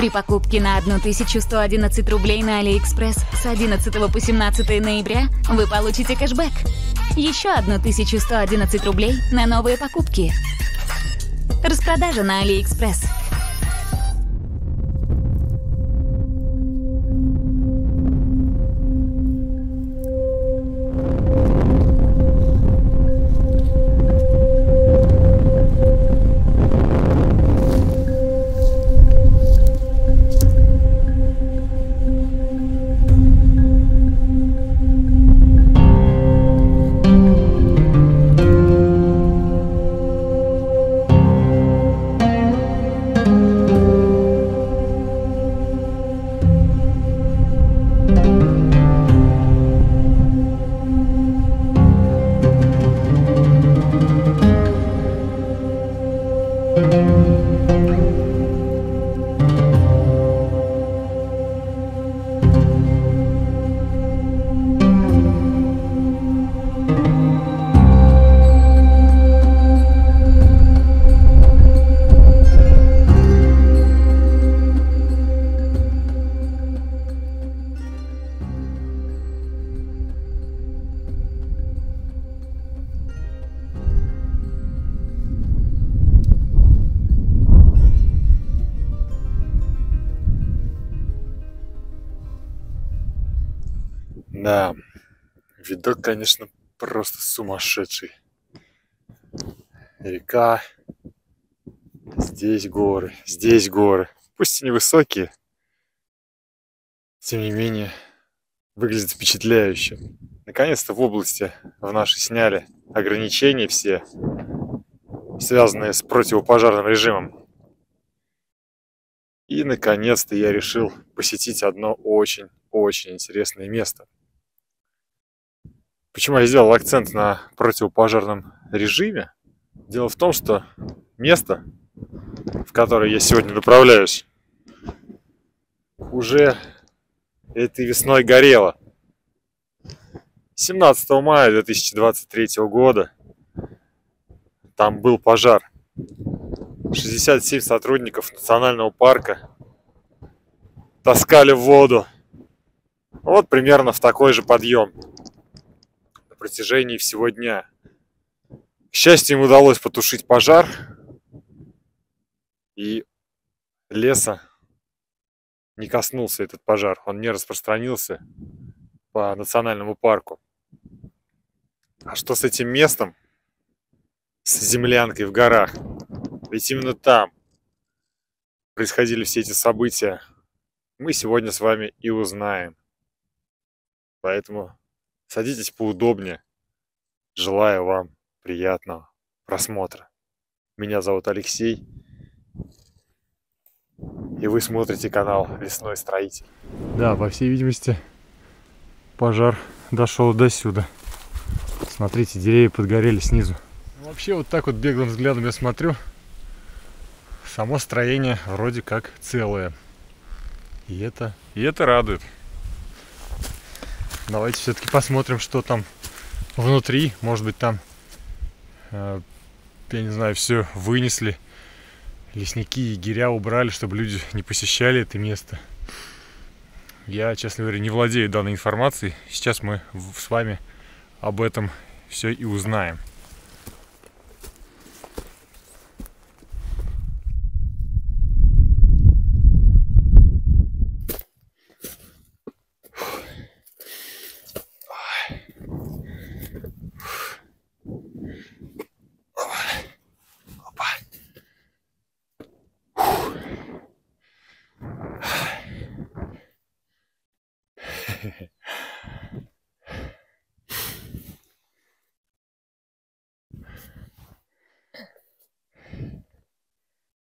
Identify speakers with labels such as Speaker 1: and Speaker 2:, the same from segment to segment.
Speaker 1: При покупке на 1111 рублей на AliExpress с 11 по 17 ноября вы получите кэшбэк. Еще 1111 рублей на новые покупки. Распродажа на AliExpress.
Speaker 2: Да, видок, конечно, просто сумасшедший. Река, здесь горы, здесь горы. Пусть и невысокие, тем не менее, выглядит впечатляюще. Наконец-то в области в нашей сняли ограничения все, связанные с противопожарным режимом. И, наконец-то, я решил посетить одно очень-очень интересное место. Почему я сделал акцент на противопожарном режиме? Дело в том, что место, в которое я сегодня направляюсь, уже этой весной горело. 17 мая 2023 года там был пожар. 67 сотрудников национального парка таскали воду. Вот примерно в такой же подъем на протяжении всего дня. К счастью, им удалось потушить пожар, и леса не коснулся этот пожар. Он не распространился по национальному парку. А что с этим местом? С землянкой в горах? Ведь именно там происходили все эти события. Мы сегодня с вами и узнаем. Поэтому садитесь поудобнее. Желаю вам приятного просмотра. Меня зовут Алексей, и вы смотрите канал Лесной Строитель. Да, по всей видимости, пожар дошел до сюда. Смотрите, деревья подгорели снизу. Вообще, вот так вот беглым взглядом я смотрю. Само строение вроде как целое. И это радует. Давайте все-таки посмотрим, что там внутри. Может быть, там, я не знаю, все вынесли. Лесники и егеря убрали, чтобы люди не посещали это место. Я, честно говоря, не владею данной информацией. Сейчас мы с вами об этом все и узнаем.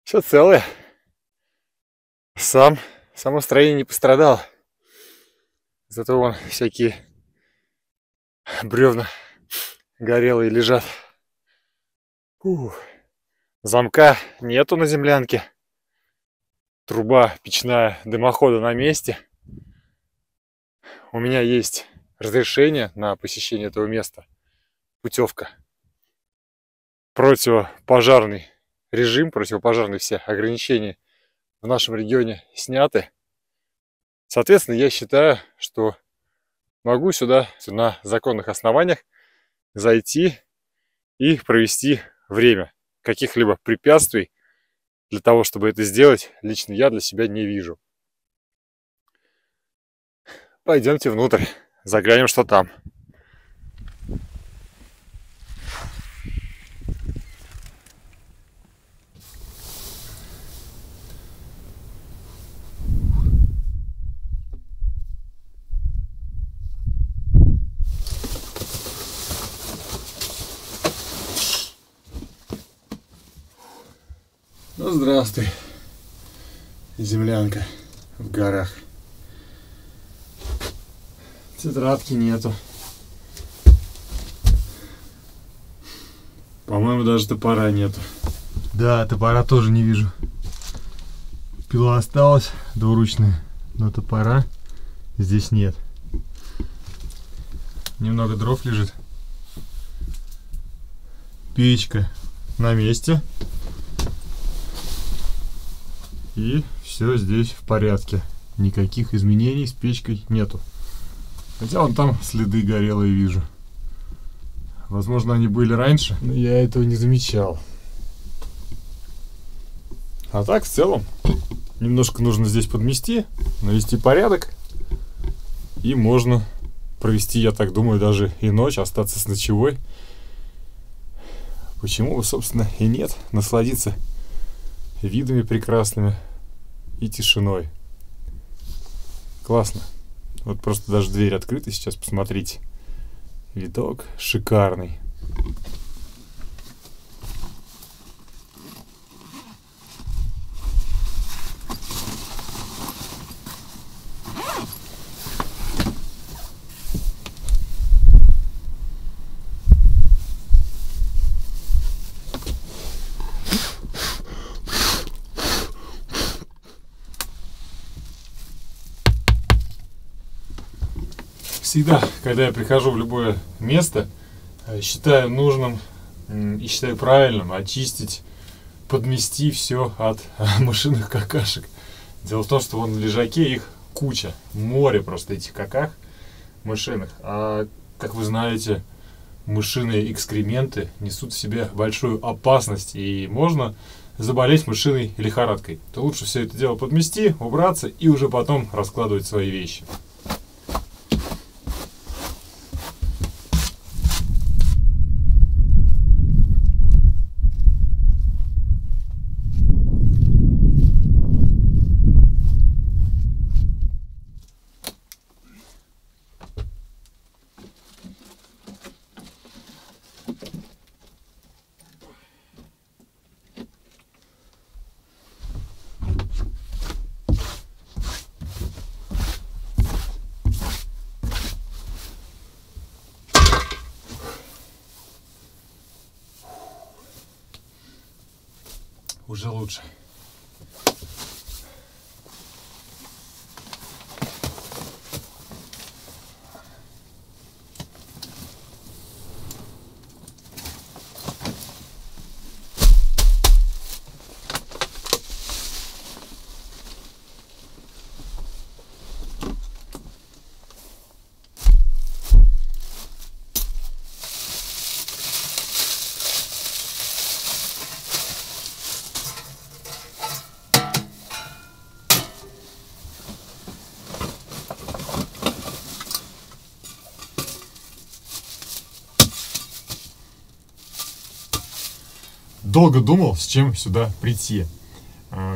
Speaker 2: Все целое. Само строение не пострадало. Зато вон всякие бревна горелые лежат. Замка нету на землянке. Труба печная дымохода на месте. У меня есть разрешение на посещение этого места. Путевка. Противопожарный режим, противопожарные все ограничения в нашем регионе сняты. Соответственно, я считаю, что могу сюда на законных основаниях зайти и провести время. Каких-либо препятствий для того, чтобы это сделать, лично я для себя не вижу. Пойдемте внутрь, заглянем, что там. Ну, здравствуй, землянка в горах. Тетрадки нету. По-моему, даже топора нету.
Speaker 3: Да, топора тоже не вижу. Пила осталась двуручная, но топора здесь нет. Немного дров лежит. Печка на месте. И все здесь в порядке. Никаких изменений с печкой нету. Хотя вон там следы горелые вижу. Возможно, они были раньше, но я этого не замечал. А так, в целом, немножко нужно здесь подмести, навести порядок. И можно провести, я так думаю, даже и ночь, остаться с ночевой. Почему бы, собственно, и нет. Насладиться видами прекрасными и тишиной. Классно. Вот просто даже дверь открыта сейчас, посмотрите. Видок шикарный. Всегда, когда я прихожу в любое место, считаю нужным и считаю правильным очистить, подмести все от мышиных какашек. Дело в том, что вон в лежаке их куча, море просто этих каках мышиных. А как вы знаете, мышиные экскременты несут в себе большую опасность, и можно заболеть мышиной лихорадкой. То лучше все это дело подмести, убраться и уже потом раскладывать свои вещи. Уже лучше. Долго думал, с чем сюда прийти.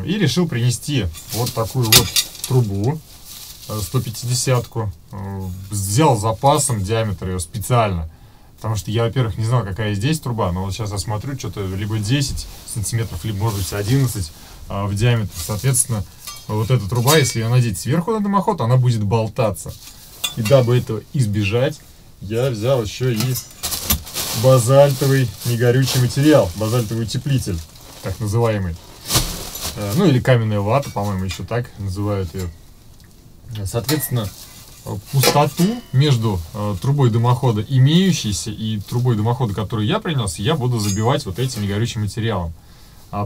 Speaker 3: И решил принести вот такую вот трубу 150-ку. Взял запасом диаметр ее специально. Потому что я, во-первых, не знал, какая здесь труба. Но вот сейчас я смотрю, что-то либо 10 сантиметров, либо, может быть, 11 в диаметре. Соответственно, вот эта труба, если ее надеть сверху на дымоход, она будет болтаться. И дабы этого избежать, я взял еще и базальтовый негорючий материал, базальтовый утеплитель, так называемый. Ну или каменная вата, по-моему, еще так называют ее. Соответственно, пустоту между трубой дымохода имеющейся и трубой дымохода, которую я принес, я буду забивать вот этим негорючим материалом.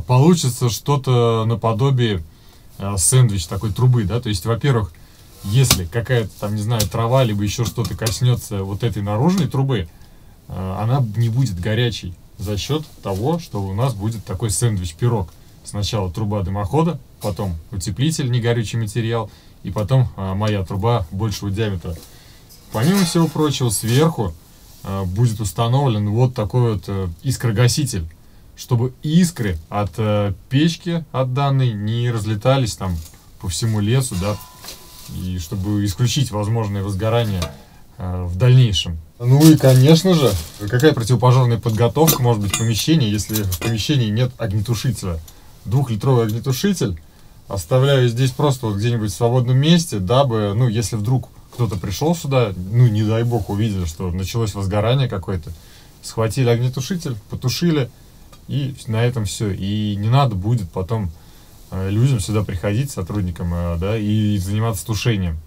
Speaker 3: Получится что-то наподобие сэндвич такой трубы, да, то есть, во-первых, если какая-то там, не знаю, трава, либо еще что-то коснется вот этой наружной трубы, она не будет горячей за счет того, что у нас будет такой сэндвич-пирог. Сначала труба дымохода, потом утеплитель, негорючий материал, и потом моя труба большего диаметра. Помимо всего прочего, сверху будет установлен вот такой вот искрогаситель, чтобы искры от печки, от данной, не разлетались там по всему лесу, да, и чтобы исключить возможное возгорание в дальнейшем. Ну и, конечно же, какая противопожарная подготовка может быть в помещении, если в помещении нет огнетушителя? 2-литровый огнетушитель оставляю здесь просто вот где-нибудь в свободном месте, дабы, ну, если вдруг кто-то пришел сюда, ну, не дай бог, увидел, что началось возгорание какое-то, схватили огнетушитель, потушили, и на этом все. И не надо будет потом людям сюда приходить, сотрудникам, да, и заниматься тушением.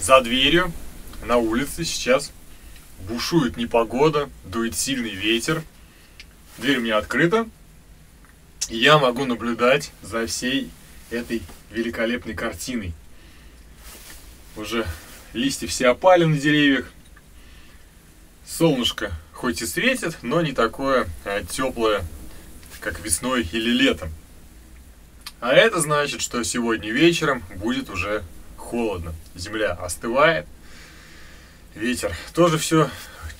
Speaker 2: За дверью на улице сейчас бушует непогода, дует сильный ветер. Дверь у меня открыта, и я могу наблюдать за всей этой великолепной картиной. Уже листья все опали на деревьях. Солнышко хоть и светит, но не такое теплое, как весной или летом. А это значит, что сегодня вечером будет уже холодно. Земля остывает. Ветер тоже все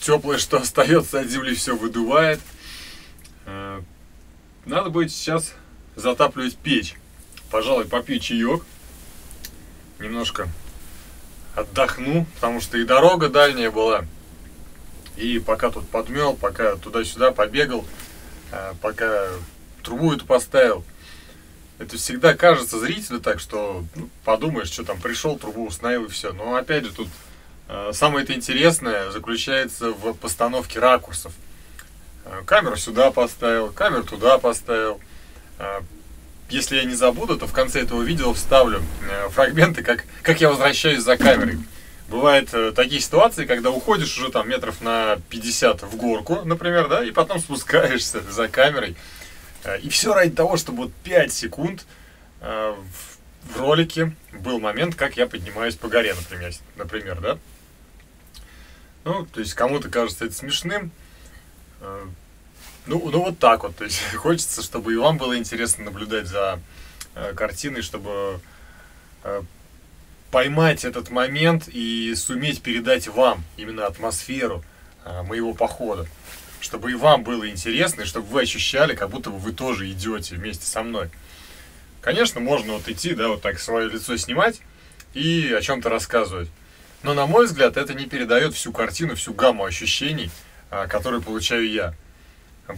Speaker 2: теплое, что остается от земли, все выдувает. Надо будет сейчас затапливать печь. Пожалуй, попью чаек. Немножко отдохну, потому что и дорога дальняя была. И пока тут подмел, пока туда-сюда побегал, пока трубу эту поставил. Это всегда кажется зрителю так, что подумаешь, что там пришел, трубу установил и все. Но опять же тут самое это интересное заключается в постановке ракурсов. Камеру сюда поставил, камеру туда поставил. Если я не забуду, то в конце этого видео вставлю фрагменты, как я возвращаюсь за камерой. Бывают такие ситуации, когда уходишь уже там метров на 50 в горку, например, да, и потом спускаешься за камерой. И все ради того, чтобы вот 5 секунд в ролике был момент, как я поднимаюсь по горе, например, да. Ну, то есть кому-то кажется это смешным. Ну вот так вот. То есть хочется, чтобы и вам было интересно наблюдать за картиной, чтобы поймать этот момент и суметь передать вам именно атмосферу моего похода. Чтобы и вам было интересно, и чтобы вы ощущали, как будто бы вы тоже идете вместе со мной. Конечно, можно вот идти, да, вот так свое лицо снимать и о чем-то рассказывать. Но, на мой взгляд, это не передает всю картину, всю гамму ощущений, которые получаю я.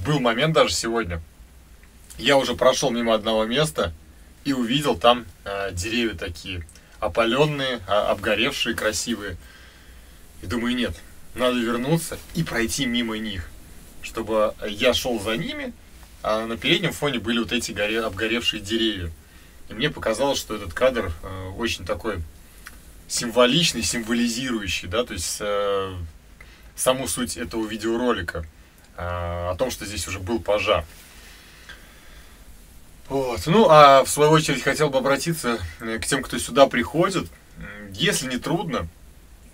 Speaker 2: Был момент даже сегодня. Я уже прошел мимо одного места и увидел там деревья такие, опаленные, обгоревшие, красивые. И думаю, нет, надо вернуться и пройти мимо них, чтобы я шел за ними, а на переднем фоне были вот эти обгоревшие деревья. И мне показалось, что этот кадр очень такой символичный, символизирующий, да, то есть саму суть этого видеоролика о том, что здесь уже был пожар. Вот. Ну, а в свою очередь хотел бы обратиться к тем, кто сюда приходит. Если не трудно,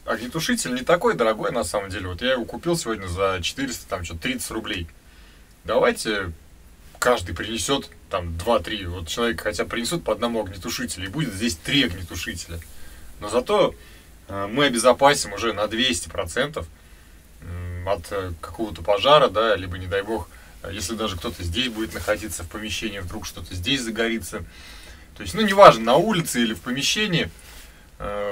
Speaker 2: огнетушитель не такой дорогой на самом деле. Вот я его купил сегодня за 400, там что-то 30 рублей. Давайте каждый принесет там 2-3. Вот человек хотя бы принесет по одному огнетушителю, и будет здесь 3 огнетушителя. Но зато мы обезопасим уже на 200% от какого-то пожара, да, либо, не дай бог, если даже кто-то здесь будет находиться в помещении, вдруг что-то здесь загорится. То есть, ну, неважно, на улице или в помещении,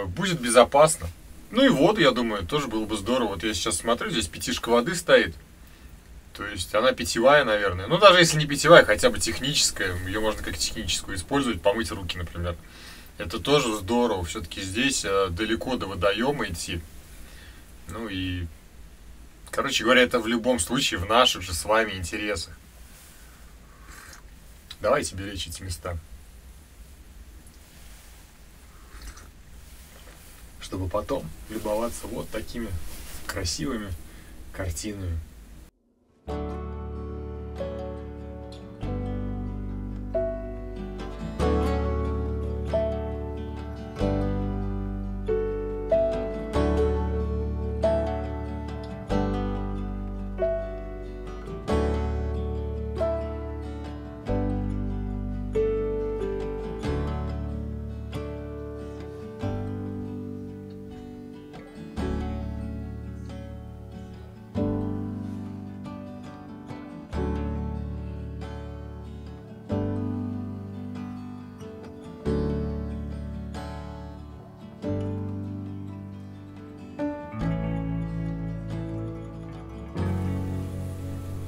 Speaker 2: будет безопасно. Ну и воду, я думаю, тоже было бы здорово. Вот я сейчас смотрю, здесь пятишка воды стоит. То есть она питьевая, наверное. Ну, даже если не питьевая, хотя бы техническая. Ее можно как техническую использовать, помыть руки, например. Это тоже здорово. Все-таки здесь далеко до водоема идти. Ну и, короче говоря, это в любом случае в наших же с вами интересах. Давайте беречь эти места. Чтобы потом любоваться вот такими красивыми картинами.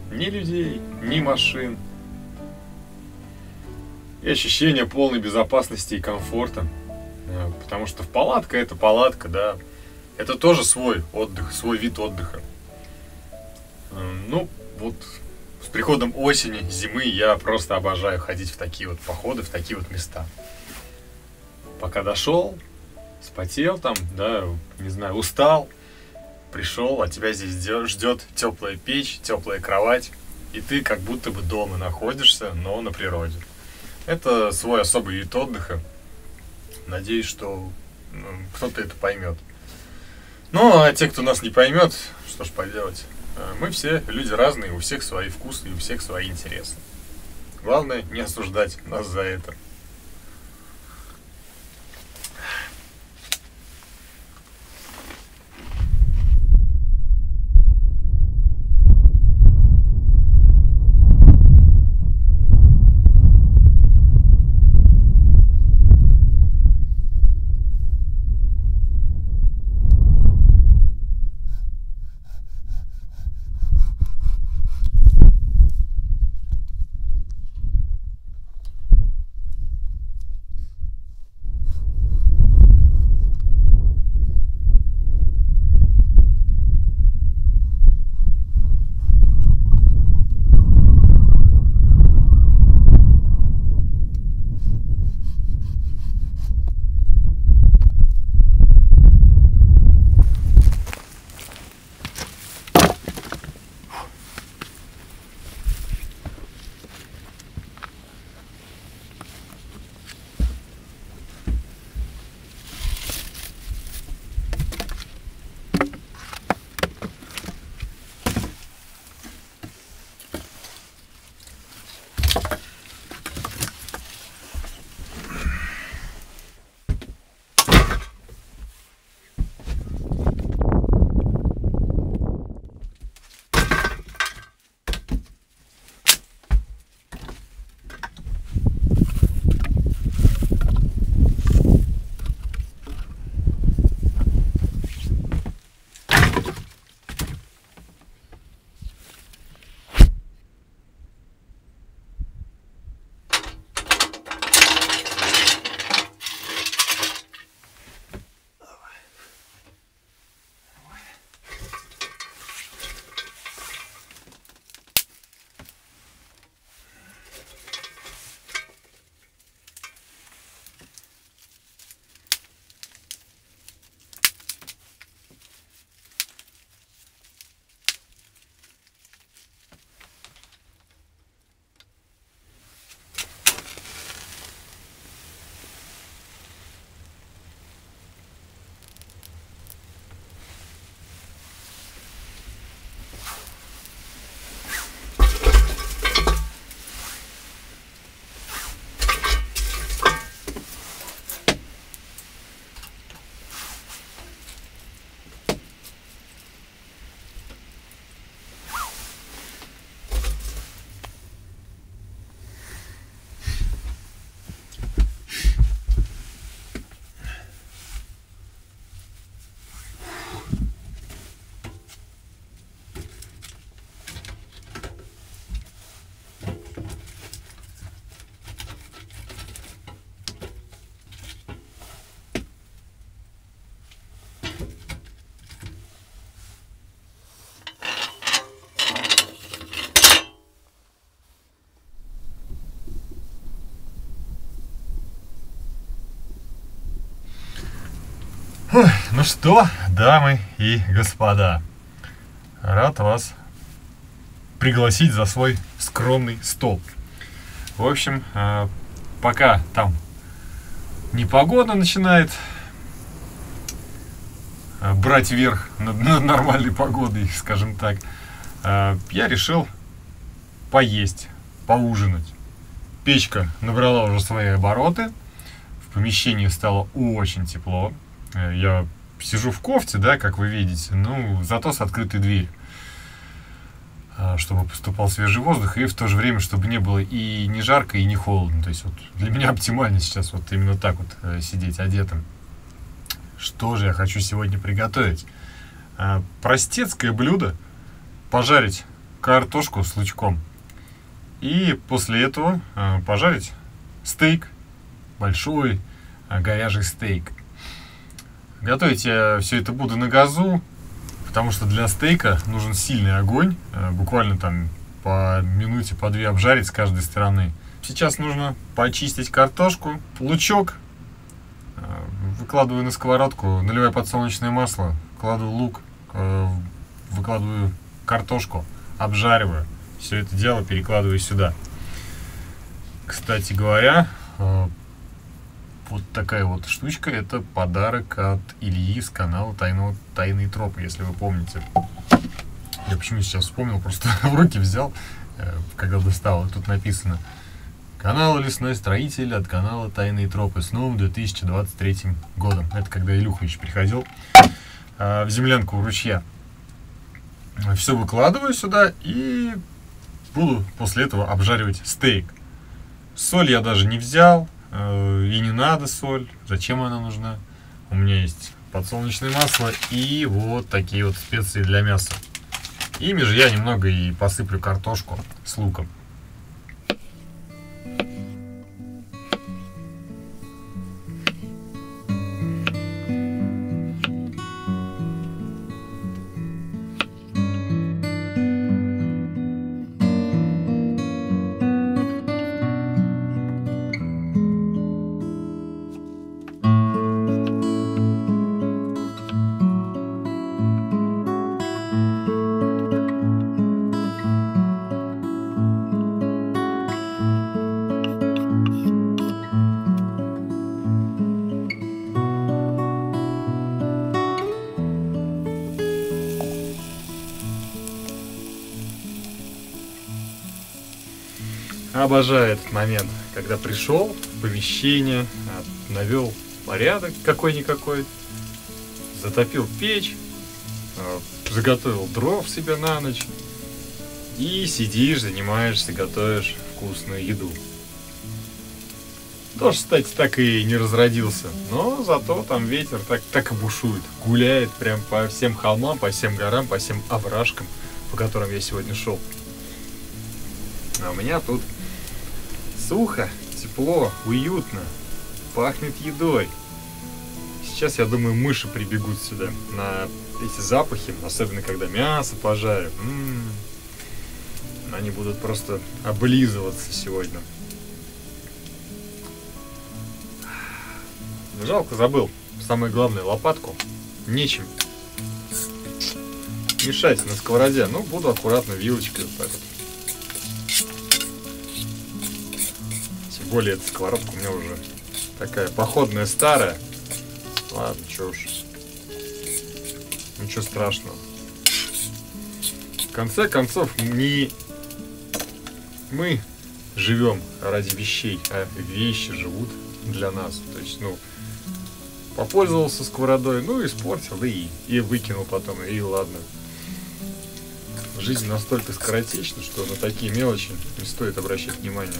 Speaker 2: Ни людей, ни машин. И ощущение полной безопасности и комфорта. Потому что палатка — это палатка, да. Это тоже свой отдых, свой вид отдыха. Ну, вот с приходом осени, зимы я просто обожаю ходить в такие вот походы, в такие вот места. Пока дошел, вспотел там, да, не знаю, устал. Пришел, а тебя здесь ждет теплая печь, теплая кровать, и ты как будто бы дома находишься, но на природе. Это свой особый вид отдыха. Надеюсь, что кто-то это поймет. Ну, а те, кто нас не поймет, что ж поделать. Мы все люди разные, у всех свои вкусы и у всех свои интересы. Главное, не осуждать нас за это.
Speaker 3: Ой, ну что, дамы и господа, рад вас пригласить за свой скромный стол. В общем, пока там непогода начинает брать верх над нормальной погодой, скажем так, я решил поесть, поужинать. Печка набрала уже свои обороты, в помещении стало очень тепло. Я сижу в кофте, да, как вы видите, ну, зато с открытой дверью, чтобы поступал свежий воздух, и в то же время, чтобы не было и не жарко, и не холодно. То есть вот для меня оптимально сейчас вот именно так вот сидеть одетым. Что же я хочу сегодня приготовить? Простецкое блюдо. Пожарить картошку с лучком. И после этого пожарить стейк. Большой говяжий стейк. Готовить я все это буду на газу, потому что для стейка нужен сильный огонь. Буквально там по минуте, по две обжарить с каждой стороны. Сейчас нужно почистить картошку. Лучок выкладываю на сковородку, наливаю подсолнечное масло, кладу лук, выкладываю картошку, обжариваю. Все это дело перекладываю сюда. Кстати говоря, вот такая вот штучка, это подарок от Ильи с канала Тайные Тропы, если вы помните. Я почему сейчас вспомнил, просто в руки взял, когда достал. Тут написано: канал Лесной Строитель от канала Тайные Тропы с новым 2023 годом. Это когда Илюха еще приходил в землянку у ручья. Все выкладываю сюда и буду после этого обжаривать стейк. Соль я даже не взял, и не надо соль. Зачем она нужна? У меня есть подсолнечное масло и вот такие вот специи для мяса. Ими же я немного и посыплю картошку с луком. Обожаю этот момент, когда пришел в помещение, навел порядок какой-никакой, затопил печь, заготовил дров себе на ночь и сидишь, занимаешься, готовишь вкусную еду. Тоже, кстати, так и не разродился, но зато там ветер так и бушует, гуляет прям по всем холмам, по всем горам, по всем овражкам, по которым я сегодня шел. А у меня тут сухо, тепло, уютно, пахнет едой. Сейчас, я думаю, мыши прибегут сюда на эти запахи, особенно когда мясо пожарят. Они будут просто облизываться сегодня. Жалко, забыл. Самое главное, лопатку. Нечем мешать на сковороде. Ну, буду аккуратно вилочкой вот так вот. Тем более эта сковородка у меня уже такая походная, старая. Ладно, чё уж. Ничего страшного. В конце концов, не мы живем ради вещей, а вещи живут для нас. То есть, ну, попользовался сковородой, ну, испортил и выкинул потом, и ладно. Жизнь настолько скоротечна, что на такие мелочи не стоит обращать внимание.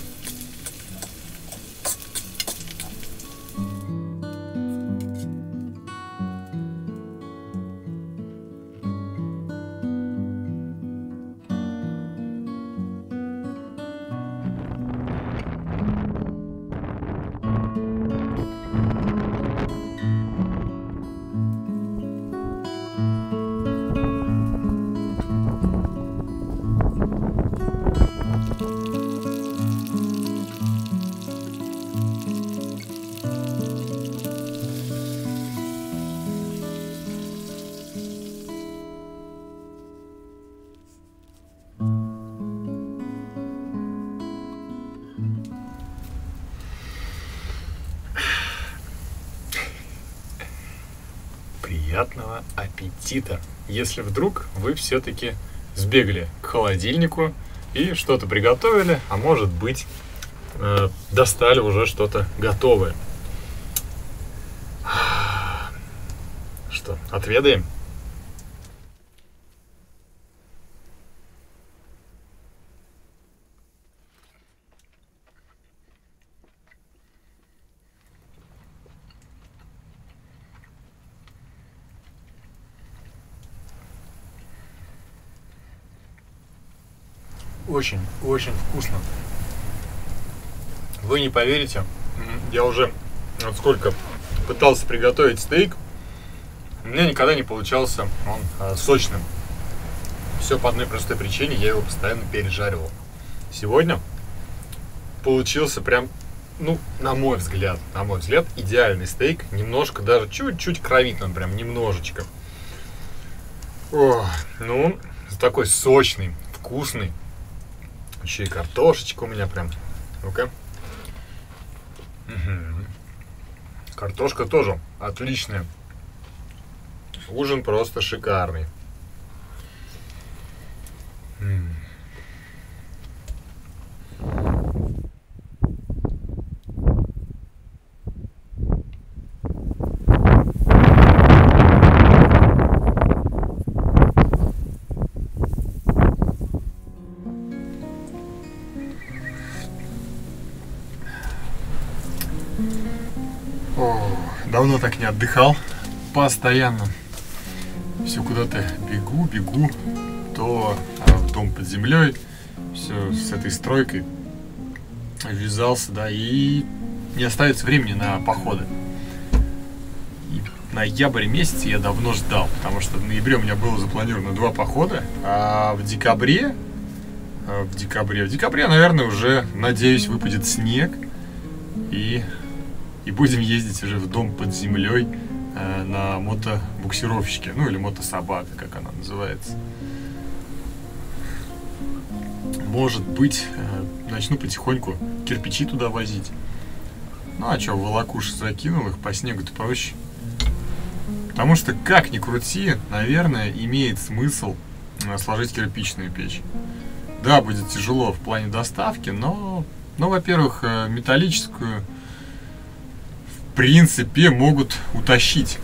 Speaker 3: приятного аппетита. Если вдруг вы все-таки сбегали к холодильнику и что-то приготовили, а может быть, достали уже что-то готовое. Что, отведаем? Очень, очень вкусно. Вы не поверите, я уже вот сколько пытался приготовить стейк, у меня никогда не получался он сочным. Все по одной простой причине, я его постоянно пережаривал. Сегодня получился прям, ну, на мой взгляд, идеальный стейк. Немножко, даже чуть-чуть кровит он, прям немножечко. О, ну, такой сочный, вкусный. Еще и картошечка у меня прям. Ну-ка. Картошка тоже отличная. Ужин просто шикарный. Давно так не отдыхал. Постоянно. Все куда-то бегу. То в дом под землей. Все с этой стройкой ввязался, да, и не остается времени на походы. И ноябрь месяц я давно ждал, потому что в ноябре у меня было запланировано 2 похода, а в декабре, наверное, уже, надеюсь, выпадет снег, и будем ездить уже в дом под землей на мотобуксировщике, ну или мотособака, как она называется. Может быть, начну потихоньку кирпичи туда возить. Ну а что, волокуш закинул их, по снегу-то проще. Потому что, как ни крути, наверное, имеет смысл сложить кирпичную печь. Да, будет тяжело в плане доставки, но во-первых, металлическую в принципе могут утащить.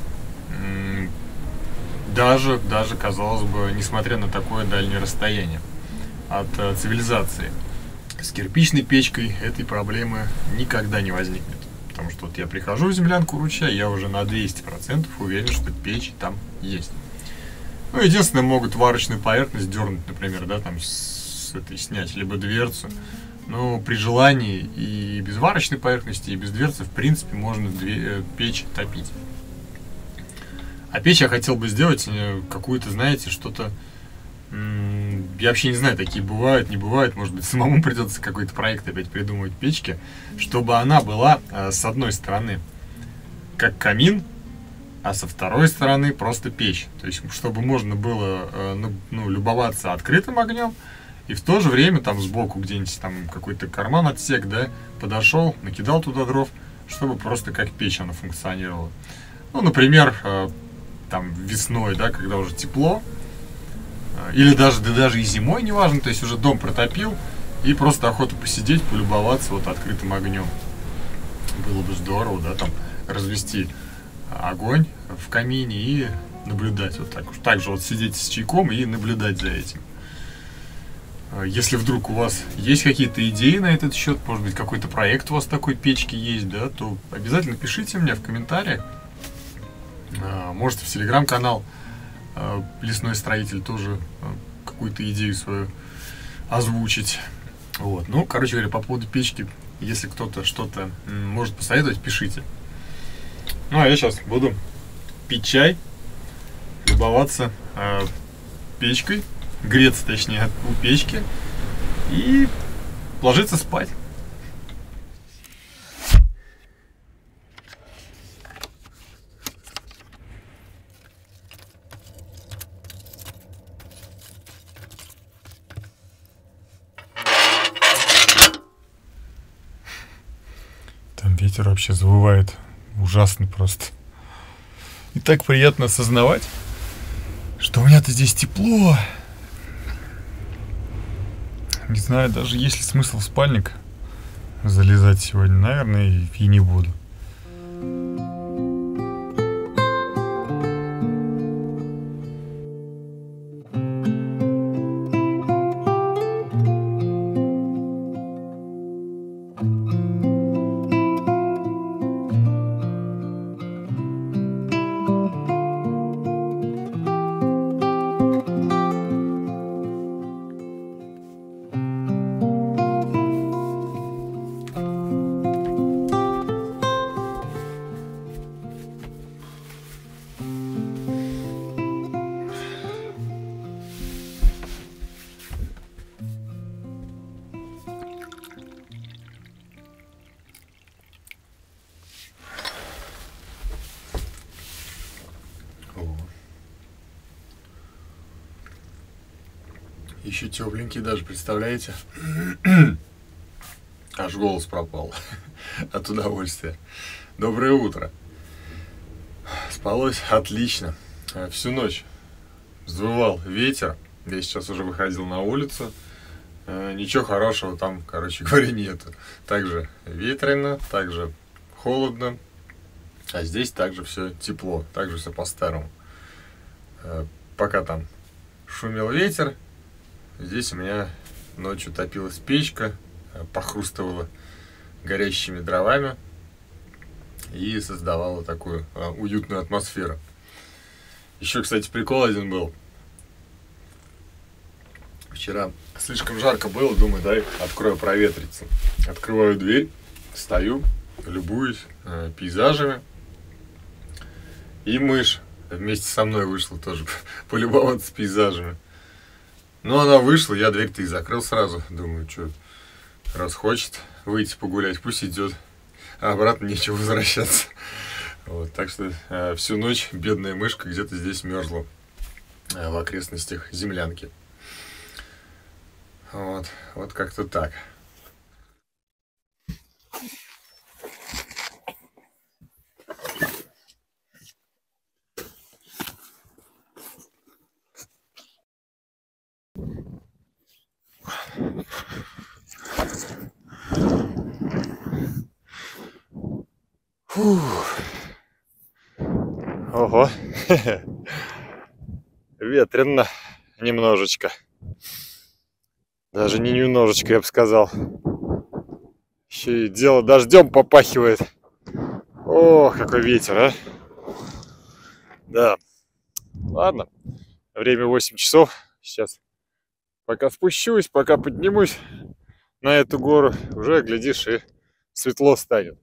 Speaker 3: Даже, казалось бы, несмотря на такое дальнее расстояние от цивилизации. С кирпичной печкой этой проблемы никогда не возникнет. Потому что вот я прихожу в землянку ручья, я уже на 200% уверен, что печь там есть. Ну, единственное, могут варочную поверхность дернуть, например, да, там снять, либо дверцу. Но при желании и без варочной поверхности, и без дверцы, в принципе, можно печь топить. А печь я хотел бы сделать какую-то, знаете, что-то... Я вообще не знаю, такие бывают, не бывают. Может быть, самому придется какой-то проект опять придумывать печки, чтобы она была с одной стороны как камин, а со второй стороны просто печь. То есть, чтобы можно было любоваться открытым огнем, и в то же время там сбоку где-нибудь там какой-то карман, отсек, да, подошел, накидал туда дров, чтобы просто как печь она функционировала. Ну, например, там весной, да, когда уже тепло, или даже и зимой, неважно, то есть уже дом протопил, и просто охота посидеть, полюбоваться вот открытым огнем. Было бы здорово, да, там развести огонь в камине и наблюдать вот так же вот сидеть с чайком и наблюдать за этим. Если вдруг у вас есть какие-то идеи на этот счет, может быть, какой-то проект у вас такой печки есть, да, то обязательно пишите мне в комментариях. Можете в телеграм-канал Лесной строитель тоже какую-то идею свою озвучить. Вот. Ну, короче говоря, по поводу печки, если кто-то что-то может посоветовать, пишите. Ну, а я сейчас буду пить чай, любоваться печкой, греться, точнее, у печки и ложиться спать. Там ветер вообще завывает ужасно просто. И так приятно осознавать, что у меня-то здесь тепло. Не знаю, даже есть ли смысл в спальник залезать сегодня. Наверное, и не буду. Еще тепленький даже, представляете? Аж голос пропал от удовольствия. Доброе утро. Спалось отлично. Всю ночь взвывал ветер. Я сейчас уже выходил на улицу. Ничего хорошего там, короче говоря, нету. Также ветрено, также холодно. А здесь также все тепло, также все по-старому. Пока там шумел ветер, здесь у меня ночью топилась печка, похрустывала горящими дровами и создавала такую уютную атмосферу. Еще, кстати, прикол один был. Вчера слишком жарко было, думаю, дай открою проветриться. Открываю дверь, стою, любуюсь пейзажами. И мышь вместе со мной вышла тоже полюбоваться пейзажами. Ну, она вышла, я дверь-то и закрыл сразу. Думаю, что, раз хочет выйти погулять, пусть идет. А обратно нечего возвращаться. Вот, так что всю ночь бедная мышка где-то здесь мерзла в окрестностях землянки. Вот как-то так.
Speaker 2: Фух. Ого. Ветрено немножечко. Даже не немножечко, я бы сказал. Еще и дело дождем попахивает. О, какой ветер, а. Да. Ладно. Время 8 часов. Сейчас пока спущусь, пока поднимусь на эту гору, уже, глядишь, и светло станет.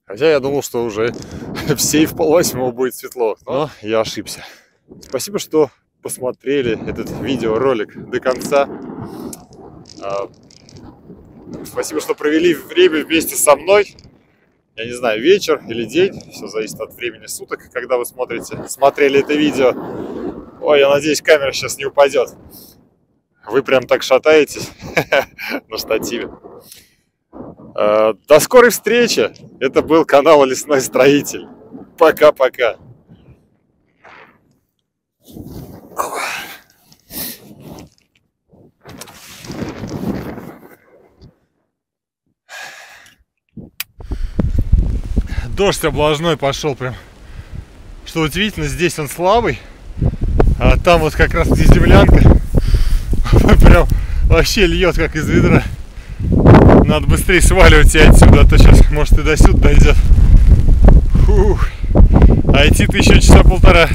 Speaker 2: Хотя я думал, что уже в 7:30 будет светло, но я ошибся. Спасибо, что посмотрели этот видеоролик до конца. Спасибо, что провели время вместе со мной. Я не знаю, вечер или день, все зависит от времени суток, когда вы смотрели это видео. Ой, я надеюсь, камера сейчас не упадет. Вы прям так шатаетесь на штативе. До скорой встречи. Это был канал Лесной Строитель. Пока-пока. Дождь облажной пошел прям. Что удивительно, здесь он слабый. А там вот как раз где землянка. Прям вообще льет как из ведра. Надо быстрее сваливать и отсюда, а то сейчас, может, и до сюда дойдет. Фух. А идти-то еще часа полтора.